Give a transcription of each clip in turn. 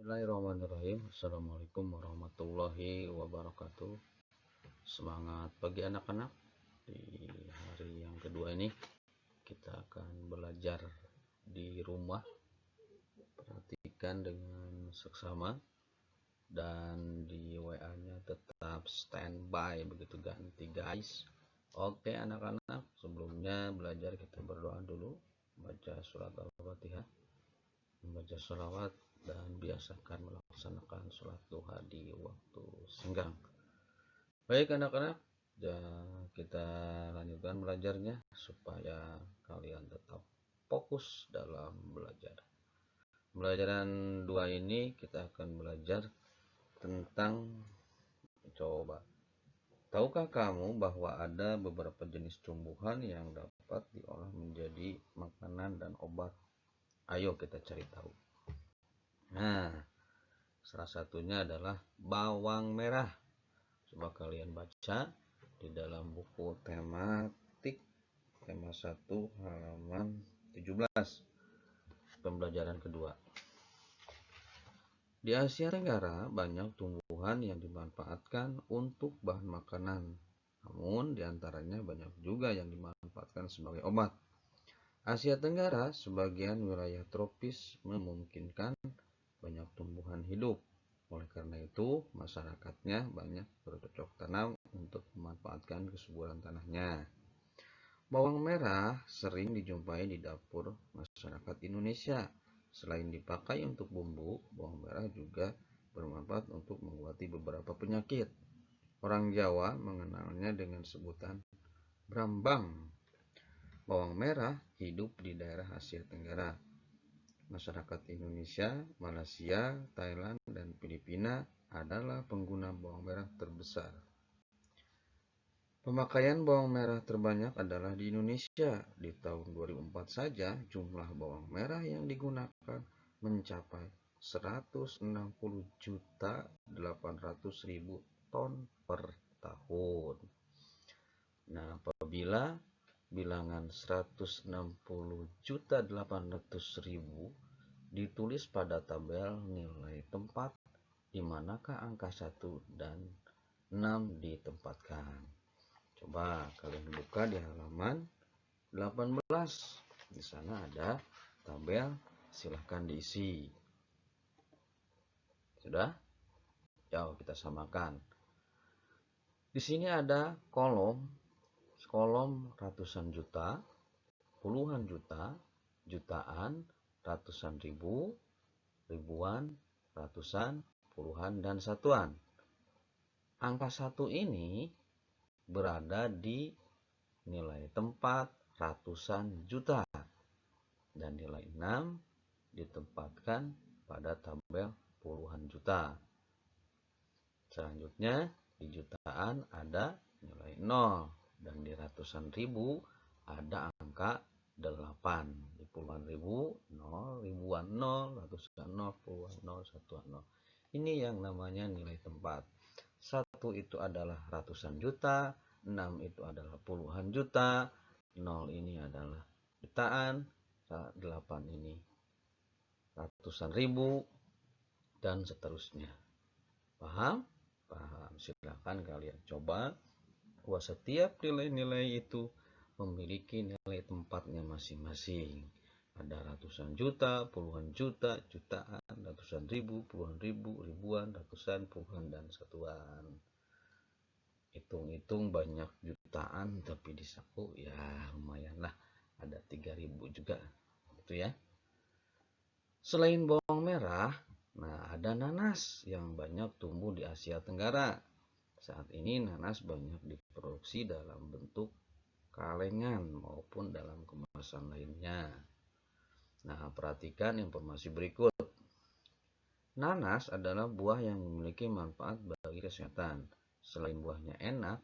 Bismillahirrahmanirrahim. Assalamualaikum warahmatullahi wabarakatuh. Semangat pagi anak-anak. Di hari yang kedua ini kita akan belajar di rumah. Perhatikan dengan seksama dan di WA-nya tetap standby, begitu ganti guys. Oke anak-anak, sebelumnya belajar kita berdoa dulu, baca surat Al-Fatihah, membaca sholawat, dan biasakan melaksanakan sholat duha di waktu senggang. Baik anak-anak, kita lanjutkan belajarnya supaya kalian tetap fokus dalam belajar. Pembelajaran 2 ini kita akan belajar tentang, coba, tahukah kamu bahwa ada beberapa jenis tumbuhan yang dapat diolah menjadi makanan dan obat? Ayo kita cari tahu. Nah, salah satunya adalah bawang merah. Coba kalian baca di dalam buku tematik tema 1 halaman 17, pembelajaran kedua. Di Asia Tenggara banyak tumbuhan yang dimanfaatkan untuk bahan makanan. Namun diantaranya banyak juga yang dimanfaatkan sebagai obat. Asia Tenggara sebagian wilayah tropis memungkinkan banyak tumbuhan hidup. Oleh karena itu, masyarakatnya banyak bercocok tanam untuk memanfaatkan kesuburan tanahnya. Bawang merah sering dijumpai di dapur masyarakat Indonesia. Selain dipakai untuk bumbu, bawang merah juga bermanfaat untuk mengobati beberapa penyakit. Orang Jawa mengenalnya dengan sebutan brambang. Bawang merah hidup di daerah Asia Tenggara. Masyarakat Indonesia, Malaysia, Thailand, dan Filipina adalah pengguna bawang merah terbesar. Pemakaian bawang merah terbanyak adalah di Indonesia. Di tahun 2004 saja, jumlah bawang merah yang digunakan mencapai 160.800.000 ton per tahun. Nah, apabila bilangan 160.800.000 ditulis pada tabel nilai tempat, di manakah angka 1 dan 6 ditempatkan? Coba kalian buka di halaman 18. Di sana ada tabel, silahkan diisi. Sudah? Yuk kita samakan. Di sini ada kolom ratusan juta, puluhan juta, jutaan, ratusan ribu, ribuan, ratusan, puluhan, dan satuan. Angka 1 ini berada di nilai tempat ratusan juta, dan nilai 6 ditempatkan pada tabel puluhan juta. Selanjutnya di jutaan ada nilai 0, dan di ratusan ribu ada angka 8. Di puluhan ribu 0, ribuan 0, ratusan 0, puluhan 0, satuan 0. Ini yang namanya nilai tempat. 1 itu adalah ratusan juta, 6 itu adalah puluhan juta, 0 ini adalah jutaan, 8 ini ratusan ribu, dan seterusnya. Paham? Paham. Silakan kalian coba bahwa setiap nilai-nilai itu memiliki nilai tempatnya masing-masing. Ada ratusan juta, puluhan juta, jutaan, ratusan ribu, puluhan ribu, ribuan, ratusan, puluhan, dan satuan. Hitung-hitung banyak jutaan, tapi di saku ya lumayan lah, ada 3.000 juga gitu ya. Selain bawang merah, nah ada nanas yang banyak tumbuh di Asia Tenggara. Saat ini nanas banyak diproduksi dalam bentuk kalengan maupun dalam kemasan lainnya. Nah, perhatikan informasi berikut. Nanas adalah buah yang memiliki manfaat bagi kesehatan. Selain buahnya enak,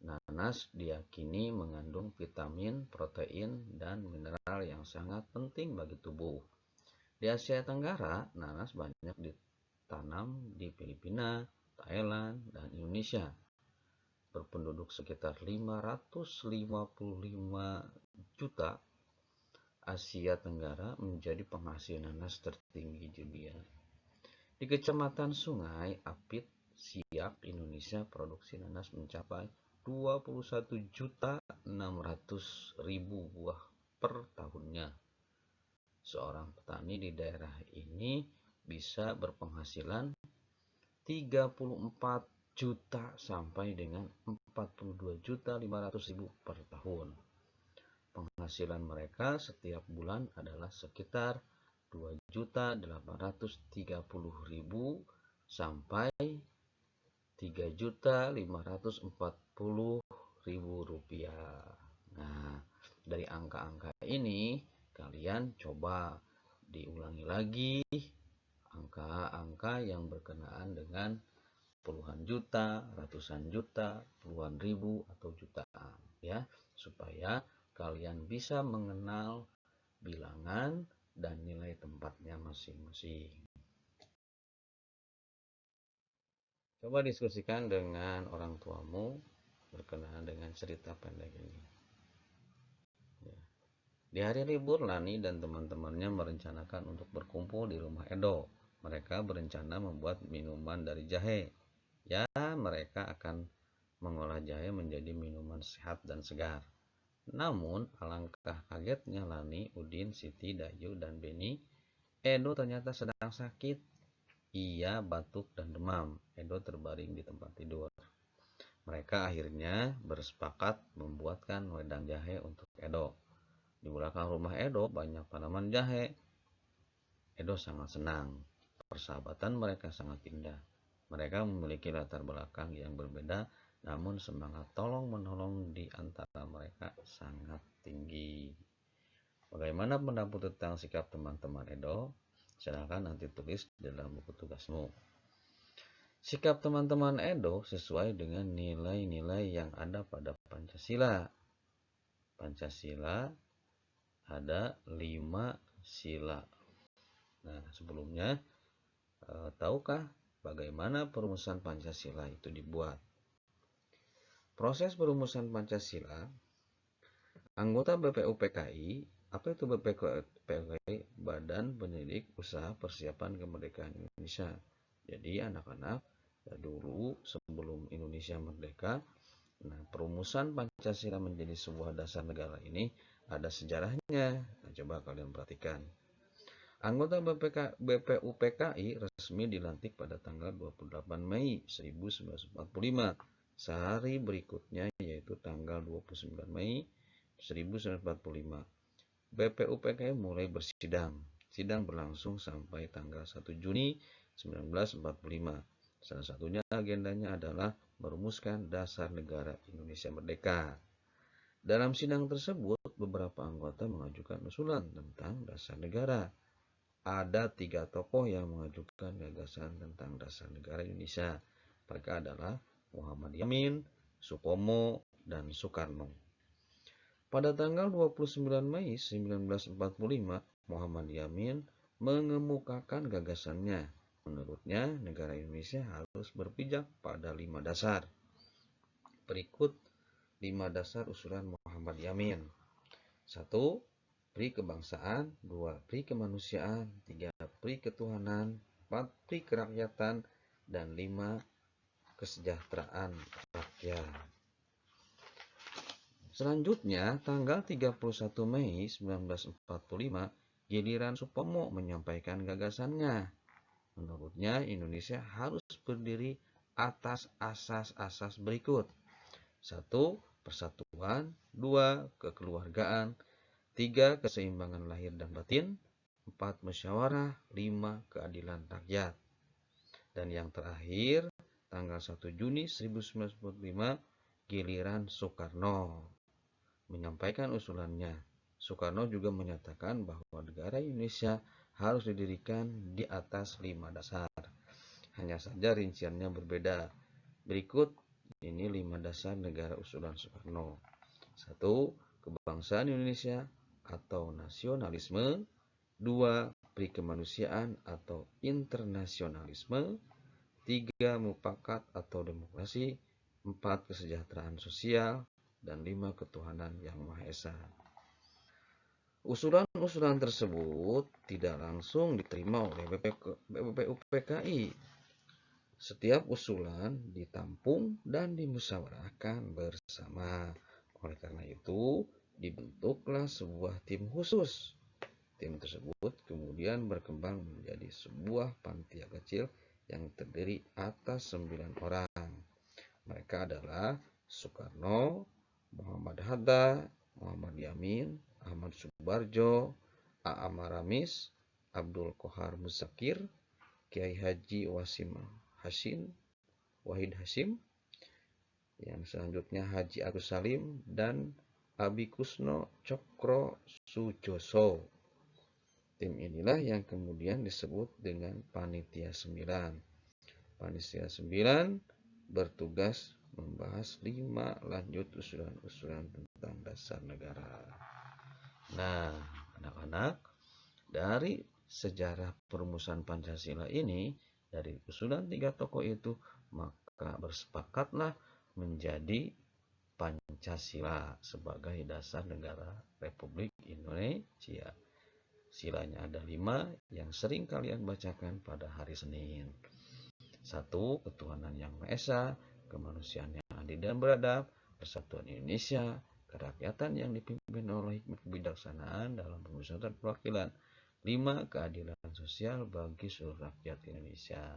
nanas diyakini mengandung vitamin, protein, dan mineral yang sangat penting bagi tubuh. Di Asia Tenggara, nanas banyak ditanam di Filipina, Thailand, dan Indonesia. Berpenduduk sekitar 555 juta, Asia Tenggara menjadi penghasil nanas tertinggi di dunia. Di Kecamatan Sungai Apit, Siak, Indonesia, produksi nanas mencapai 21.600.000 buah per tahunnya. Seorang petani di daerah ini bisa berpenghasilan 34 juta sampai dengan 42.500.000 per tahun. Penghasilan mereka setiap bulan adalah sekitar 2.830.000 sampai 3.540.000 rupiah. Nah, dari angka-angka ini kalian coba diulangi lagi angka-angka yang berkenaan dengan puluhan juta, ratusan juta, puluhan ribu, atau jutaan, ya, supaya kalian bisa mengenal bilangan dan nilai tempatnya masing-masing. Coba diskusikan dengan orang tuamu berkenaan dengan cerita pendek ini. Ya. Di hari libur, Lani dan teman-temannya merencanakan untuk berkumpul di rumah Edo. Mereka berencana membuat minuman dari jahe. Ya, mereka akan mengolah jahe menjadi minuman sehat dan segar. Namun, alangkah kagetnya Lani, Udin, Siti, Dayu, dan Beni, Edo ternyata sedang sakit. Ia batuk dan demam. Edo terbaring di tempat tidur. Mereka akhirnya bersepakat membuatkan wedang jahe untuk Edo. Di belakang rumah Edo banyak tanaman jahe. Edo sangat senang. Persahabatan mereka sangat indah. Mereka memiliki latar belakang yang berbeda, namun semangat tolong-menolong di antara mereka sangat tinggi. Bagaimana pendapat tentang sikap teman-teman Edo? Silakan nanti tulis dalam buku tugasmu. Sikap teman-teman Edo sesuai dengan nilai-nilai yang ada pada Pancasila. Pancasila ada 5 sila. Nah, sebelumnya, tahukah bagaimana perumusan Pancasila itu dibuat? Proses perumusan Pancasila, anggota BPUPKI, apa itu BPUPKI? Badan Pendidik Usaha Persiapan Kemerdekaan Indonesia. Jadi anak-anak, dulu sebelum Indonesia merdeka, nah, perumusan Pancasila menjadi sebuah dasar negara ini ada sejarahnya. Nah, coba kalian perhatikan. Anggota BPUPKI resmi dilantik pada tanggal 28 Mei 1945. Sehari berikutnya yaitu tanggal 29 Mei 1945. BPUPKI mulai bersidang. Sidang berlangsung sampai tanggal 1 Juni 1945. Salah satunya agendanya adalah merumuskan dasar negara Indonesia merdeka. Dalam sidang tersebut, beberapa anggota mengajukan usulan tentang dasar negara. Ada 3 tokoh yang mengajukan gagasan tentang dasar negara Indonesia. Mereka adalah Muhammad Yamin, Supomo, dan Soekarno. Pada tanggal 29 Mei 1945, Muhammad Yamin mengemukakan gagasannya. Menurutnya, negara Indonesia harus berpijak pada 5 dasar. Berikut 5 dasar usulan Muhammad Yamin. 1. Pri kebangsaan. 2. Pri kemanusiaan. 3. Pri ketuhanan. 4. Pri kerakyatan. Dan 5. Kesejahteraan rakyat. Selanjutnya, tanggal 31 Mei 1945, giliran Supomo menyampaikan gagasannya. Menurutnya, Indonesia harus berdiri atas asas-asas berikut. 1. Persatuan. 2. Kekeluargaan. 3. Keseimbangan lahir dan batin. 4. Musyawarah. 5. Keadilan rakyat. Dan yang terakhir, tanggal 1 Juni 1945, giliran Soekarno menyampaikan usulannya. Soekarno juga menyatakan bahwa negara Indonesia harus didirikan di atas 5 dasar. Hanya saja rinciannya berbeda. Berikut ini 5 dasar negara usulan Soekarno. 1. Kebangsaan Indonesia atau nasionalisme. 2. Pri kemanusiaan atau internasionalisme. 3. Mufakat atau demokrasi. 4. Kesejahteraan sosial. Dan 5. Ketuhanan yang Maha Esa. Usulan-usulan tersebut tidak langsung diterima oleh BPUPKI. Setiap usulan ditampung dan dimusyawarahkan bersama. Oleh karena itu, dibentuklah sebuah tim khusus. Tim tersebut kemudian berkembang menjadi sebuah panitia kecil yang terdiri atas 9 orang. Mereka adalah Soekarno, Muhammad Hatta, Muhammad Yamin, Ahmad Subarjo, A.A. Maramis, Abdul Qohar Muzakir, Kiai Haji Wasim Hashim, Wahid Hashim, yang selanjutnya Haji Agus Salim, dan Abi Kusno Cokro Sujoso. Tim inilah yang kemudian disebut dengan Panitia 9. Panitia 9 bertugas membahas 5 lanjut usulan-usulan tentang dasar negara. Nah, anak-anak, dari sejarah perumusan Pancasila ini, dari usulan 3 tokoh itu, maka bersepakatlah menjadi Pancasila sebagai dasar negara Republik Indonesia. Silanya ada 5 yang sering kalian bacakan pada hari Senin. 1. Ketuhanan yang Maha Esa, kemanusiaan yang adil dan beradab, persatuan Indonesia, kerakyatan yang dipimpin oleh hikmat kebijaksanaan dalam pemusatan perwakilan. 5. Keadilan sosial bagi seluruh rakyat Indonesia.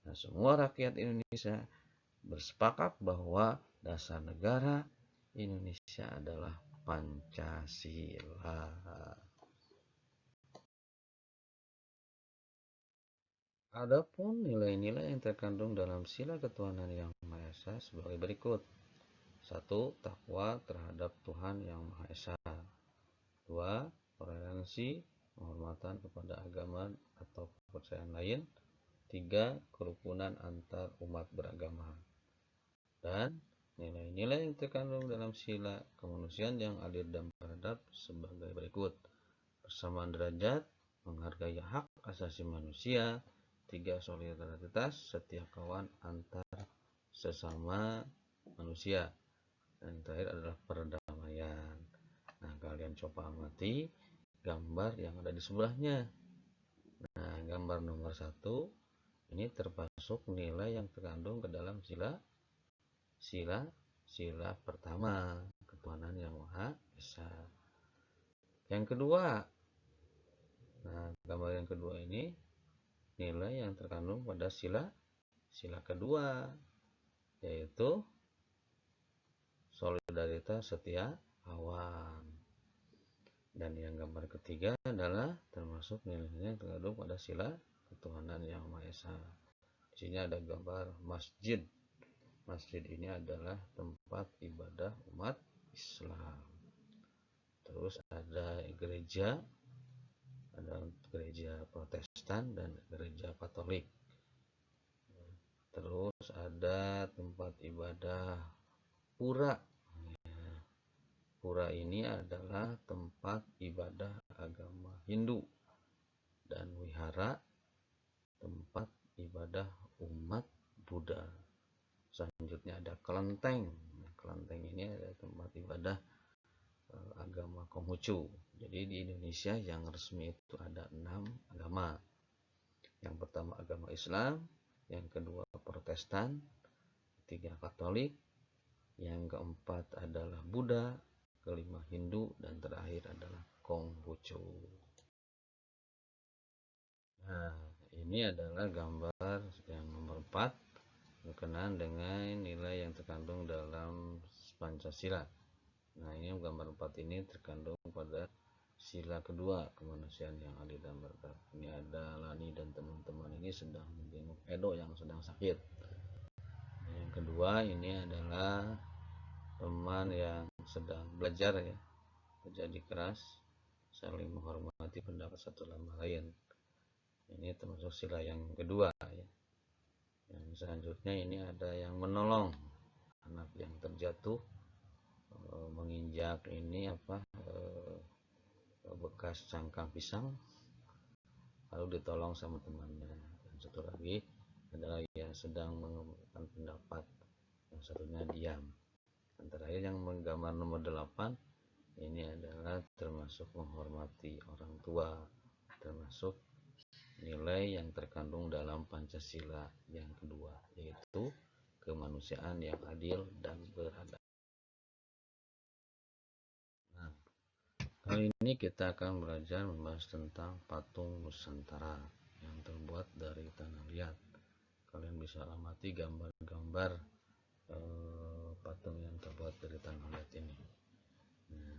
Nah, semua rakyat Indonesia bersepakat bahwa dasar negara Indonesia adalah Pancasila. Adapun nilai-nilai yang terkandung dalam sila ketuhanan yang Maha Esa sebagai berikut. 1. Takwa terhadap Tuhan yang Maha Esa. 2. Toleransi, penghormatan kepada agama atau kepercayaan lain. 3. Kerukunan antar umat beragama. Dan nilai-nilai yang terkandung dalam sila kemanusiaan yang adil dan beradab sebagai berikut. Persamaan derajat, menghargai hak asasi manusia. 3. Solidaritas, setiap kawan antar sesama manusia. Dan yang terakhir adalah perdamaian. Nah, kalian coba amati gambar yang ada di sebelahnya. Nah, gambar nomor 1 ini termasuk nilai yang terkandung ke dalam sila pertama, ketuhanan yang Maha Esa. Yang kedua, nah, gambar yang kedua ini nilai yang terkandung pada sila kedua, yaitu solidaritas setia kawan. Dan yang gambar ketiga adalah termasuk nilai-nilai yang terkandung pada sila ketuhanan yang Maha Esa. Di sini ada gambar masjid. Masjid ini adalah tempat ibadah umat Islam. Terus ada gereja, ada gereja Protestan dan gereja Katolik. Terus ada tempat ibadah pura. Pura ini adalah tempat ibadah agama Hindu. Dan wihara, tempat ibadah umat Buddha. Selanjutnya ada kelenteng. Kelenteng ini adalah tempat ibadah agama Konghucu. Jadi di Indonesia yang resmi itu ada 6 agama. Yang pertama agama Islam, yang kedua Protestan, ketiga Katolik, yang keempat adalah Buddha, kelima Hindu, dan terakhir adalah Konghucu. Nah, ini adalah gambar yang nomor 4 berkenaan dengan nilai yang terkandung dalam Pancasila. Nah, ini gambar 4 ini terkandung pada sila kedua, kemanusiaan yang adil dan beradab. Ini ada Lani dan teman-teman ini sedang menjenguk Edo yang sedang sakit. Yang kedua ini adalah teman yang sedang belajar ya, menjadi keras, saling menghormati pendapat satu sama lain. Ini termasuk sila yang kedua ya. Yang selanjutnya ini ada yang menolong anak yang terjatuh, menginjak ini bekas cangkang pisang, lalu ditolong sama temannya. Dan satu lagi adalah yang sedang mengembangkan pendapat, yang satunya diam. Dan terakhir yang menggambar nomor 8 Ini adalah termasuk menghormati orang tua, termasuk nilai yang terkandung dalam Pancasila yang kedua, yaitu kemanusiaan yang adil dan beradab. Nah, kali ini kita akan belajar membahas tentang patung Nusantara yang terbuat dari tanah liat. Kalian bisa amati gambar-gambar patung yang terbuat dari tanah liat ini. Nah,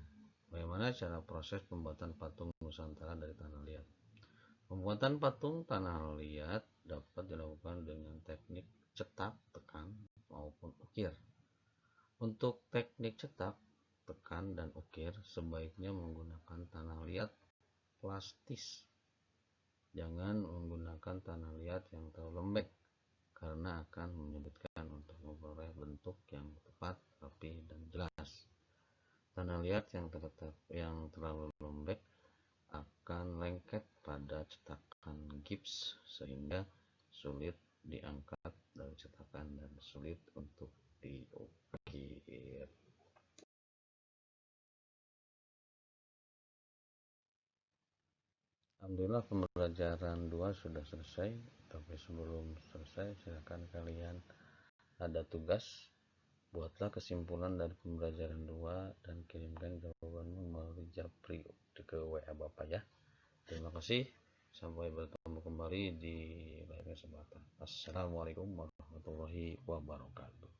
bagaimana cara proses pembuatan patung Nusantara dari tanah liat? Pembuatan patung tanah liat dapat dilakukan dengan teknik cetak, tekan, maupun ukir. Untuk teknik cetak, tekan, dan ukir sebaiknya menggunakan tanah liat plastis. Jangan menggunakan tanah liat yang terlalu lembek karena akan menyulitkan untuk memperoleh bentuk yang tepat, rapi, dan jelas. Tanah liat yang terlalu lembek akan lengket pada cetakan gips sehingga sulit diangkat dari cetakan dan sulit untuk diukir. Alhamdulillah pembelajaran 2 sudah selesai. Tapi sebelum selesai, silakan kalian ada tugas. Buatlah kesimpulan dari pembelajaran 2 dan kirimkan jawabanmu melalui Japri ke WA Bapak ya. Terima kasih. Sampai bertemu kembali di lain kesempatan. Assalamualaikum warahmatullahi wabarakatuh.